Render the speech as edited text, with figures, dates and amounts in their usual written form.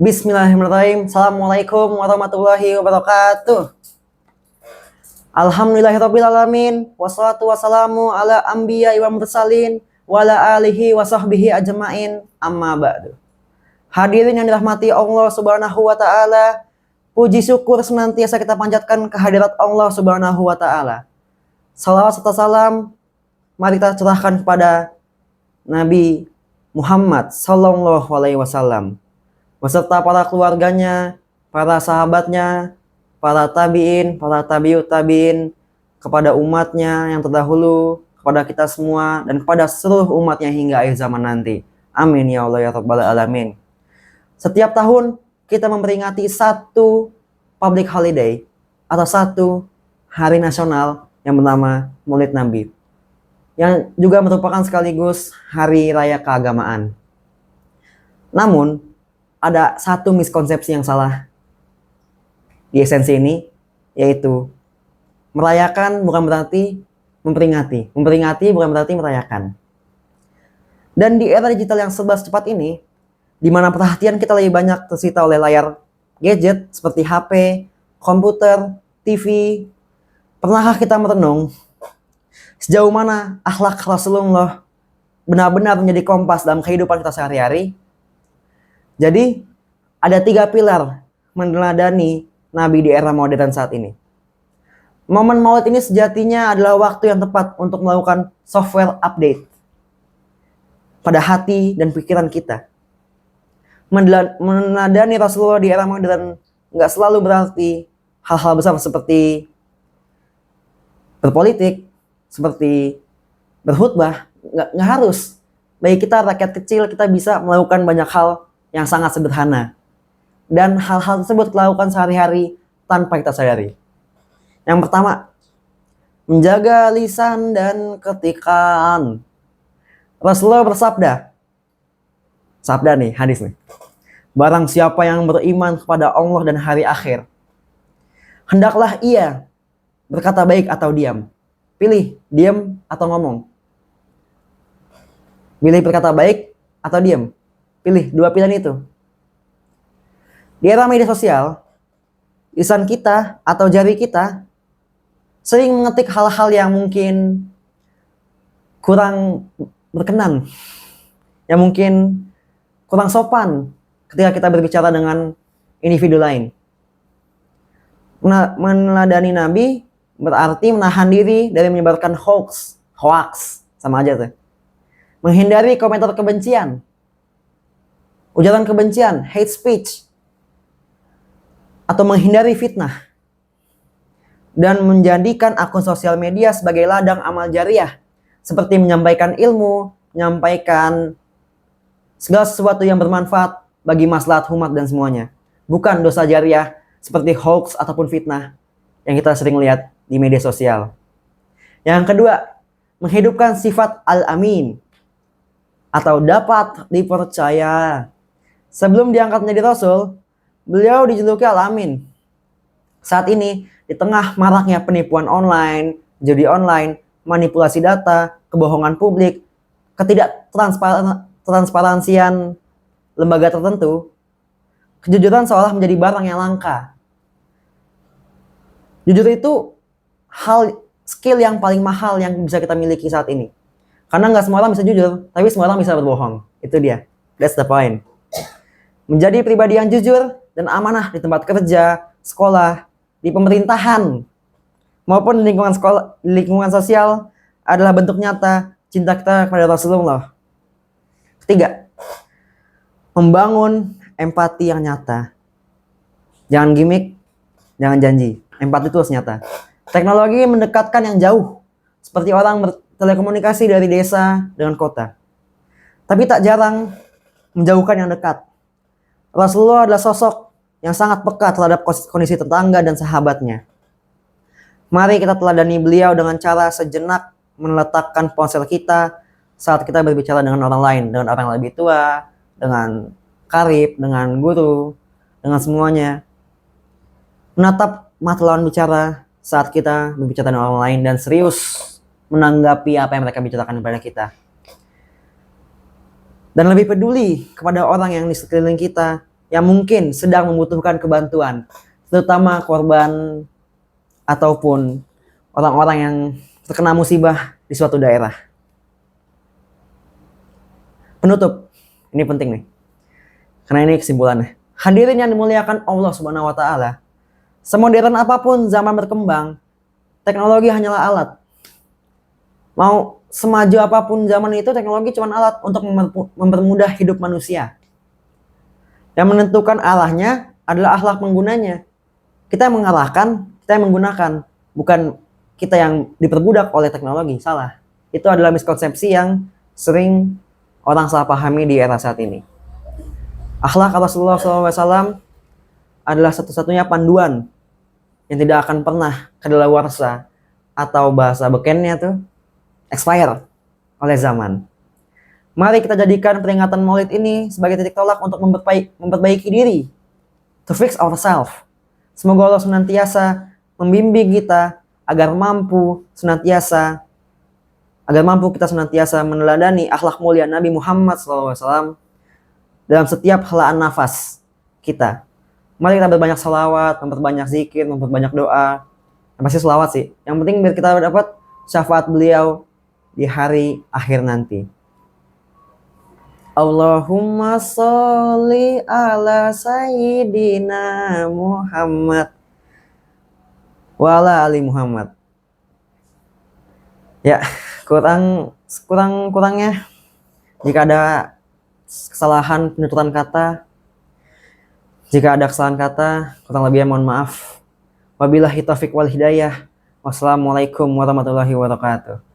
Bismillahirrahmanirrahim. Assalamualaikum warahmatullahi wabarakatuh. Alhamdulillahirabbil alamin. Wassalatu wassalamu ala anbiya'i wa mursalin wa ala alihi wa sahbihi ajmain. Amma ba'du. Hadirin yang dirahmati Allah Subhanahu wa taala, puji syukur senantiasa kita panjatkan kehadirat Allah Subhanahu wa taala. Salawat serta salam mari kita curahkan kepada Nabi Muhammad sallallahu alaihi wasallam beserta para keluarganya, para sahabatnya, para tabi'in, para tabi'ut tabi'in, kepada umatnya yang terdahulu, kepada kita semua, dan kepada seluruh umatnya hingga akhir zaman nanti. Amin ya Allah ya Rabbal Alamin. Setiap tahun kita memperingati satu public holiday atau satu hari nasional yang bernama Maulid Nabi, yang juga merupakan sekaligus hari raya keagamaan. Namun, ada satu miskonsepsi yang salah di esensi ini, yaitu merayakan bukan berarti memperingati. Memperingati bukan berarti merayakan. Dan di era digital yang serba cepat ini, di mana perhatian kita lebih banyak tersita oleh layar gadget seperti HP, komputer, TV, pernahkah kita merenung sejauh mana akhlak Rasulullah benar-benar menjadi kompas dalam kehidupan kita sehari-hari? Jadi, ada 3 pilar meneladani Nabi di era modern saat ini. Momen Maulid ini sejatinya adalah waktu yang tepat untuk melakukan software update pada hati dan pikiran kita. Meneladani Rasulullah di era modern nggak selalu berarti hal-hal besar seperti berpolitik, seperti berkhutbah. Nggak harus. Bagi kita rakyat kecil, kita bisa melakukan banyak hal yang sangat sederhana. Dan hal-hal tersebut dilakukan sehari-hari tanpa kita sadari. Yang pertama, menjaga lisan dan ketikan. Rasulullah bersabda, sabda nih, hadis nih. Barang siapa yang beriman kepada Allah dan hari akhir, hendaklah ia berkata baik atau diam. Pilih diam atau ngomong. Pilih berkata baik atau diam. Pilih 2 pilihan itu. Di era media sosial, lisan kita atau jari kita sering mengetik hal-hal yang mungkin kurang berkenan, yang mungkin kurang sopan ketika kita berbicara dengan individu lain. Meneladani Nabi berarti menahan diri dari menyebarkan hoax, sama aja tuh. Menghindari komentar kebencian, ujaran kebencian, hate speech, atau menghindari fitnah, dan menjadikan akun sosial media sebagai ladang amal jariah, seperti menyampaikan ilmu, menyampaikan segala sesuatu yang bermanfaat bagi maslahat umat dan semuanya, bukan dosa jariah seperti hoax ataupun fitnah yang kita sering lihat di media sosial. Yang kedua, menghidupkan sifat al-amin atau dapat dipercaya. Sebelum diangkat menjadi Rasul, beliau dijuluki Al-Amin. Saat ini, di tengah maraknya penipuan online, judi online, manipulasi data, kebohongan publik, ketidaktransparansian lembaga tertentu, kejujuran seolah menjadi barang yang langka. Jujur itu skill yang paling mahal yang bisa kita miliki saat ini. Karena nggak semua orang bisa jujur, tapi semua orang bisa berbohong. Itu dia. That's the point. Menjadi pribadi yang jujur dan amanah di tempat kerja, sekolah, di pemerintahan, maupun di lingkungan sosial adalah bentuk nyata cinta kita kepada Rasulullah. Ketiga, membangun empati yang nyata. Jangan gimmick, jangan janji. Empati itu harus nyata. Teknologi mendekatkan yang jauh, seperti orang bertelekomunikasi dari desa dengan kota. Tapi tak jarang menjauhkan yang dekat. Rasulullah adalah sosok yang sangat peka terhadap kondisi tetangga dan sahabatnya. Mari kita teladani beliau dengan cara sejenak meletakkan ponsel kita saat kita berbicara dengan orang lain, dengan orang yang lebih tua, dengan karib, dengan guru, dengan semuanya. Menatap mata lawan bicara saat kita berbicara dengan orang lain dan serius menanggapi apa yang mereka bicarakan kepada kita. Dan lebih peduli kepada orang yang di sekeliling kita yang mungkin sedang membutuhkan kebantuan, terutama korban ataupun orang-orang yang terkena musibah di suatu daerah. Penutup, ini penting nih, karena ini kesimpulannya. Hadirin yang dimuliakan Allah Subhanahu wa Ta'ala, semodern apapun zaman berkembang, teknologi hanyalah alat. Mau semaju apapun zaman itu, teknologi cuma alat untuk mempermudah hidup manusia. Yang menentukan arahnya adalah akhlak penggunanya. Kita yang mengarahkan, kita yang menggunakan, bukan kita yang diperbudak oleh teknologi. Salah. Itu adalah miskonsepsi yang sering orang salah pahami di era saat ini. Akhlak Rasulullah SAW adalah satu-satunya panduan yang tidak akan pernah kadaluarsa atau bahasa bekennya tuh expire oleh zaman. Mari kita jadikan peringatan Maulid ini sebagai titik tolak untuk memperbaiki diri, to fix ourselves. Semoga Allah senantiasa membimbing kita agar mampu kita senantiasa meneladani akhlak mulia Nabi Muhammad SAW dalam setiap helaan nafas kita. Mari kita berbanyak salawat, memperbanyak zikir, memperbanyak doa. Yang pasti salawat sih. Yang penting biar kita dapat syafaat beliau di hari akhir nanti. Allahumma sholli ala sayyidina Muhammad wa ala ali Muhammad. Ya, kurangnya jika ada kesalahan penuturan kata, jika ada kesalahan kata, kurang lebihnya mohon maaf. Wabillahi taufiq wal hidayah. Wassalamualaikum warahmatullahi wabarakatuh.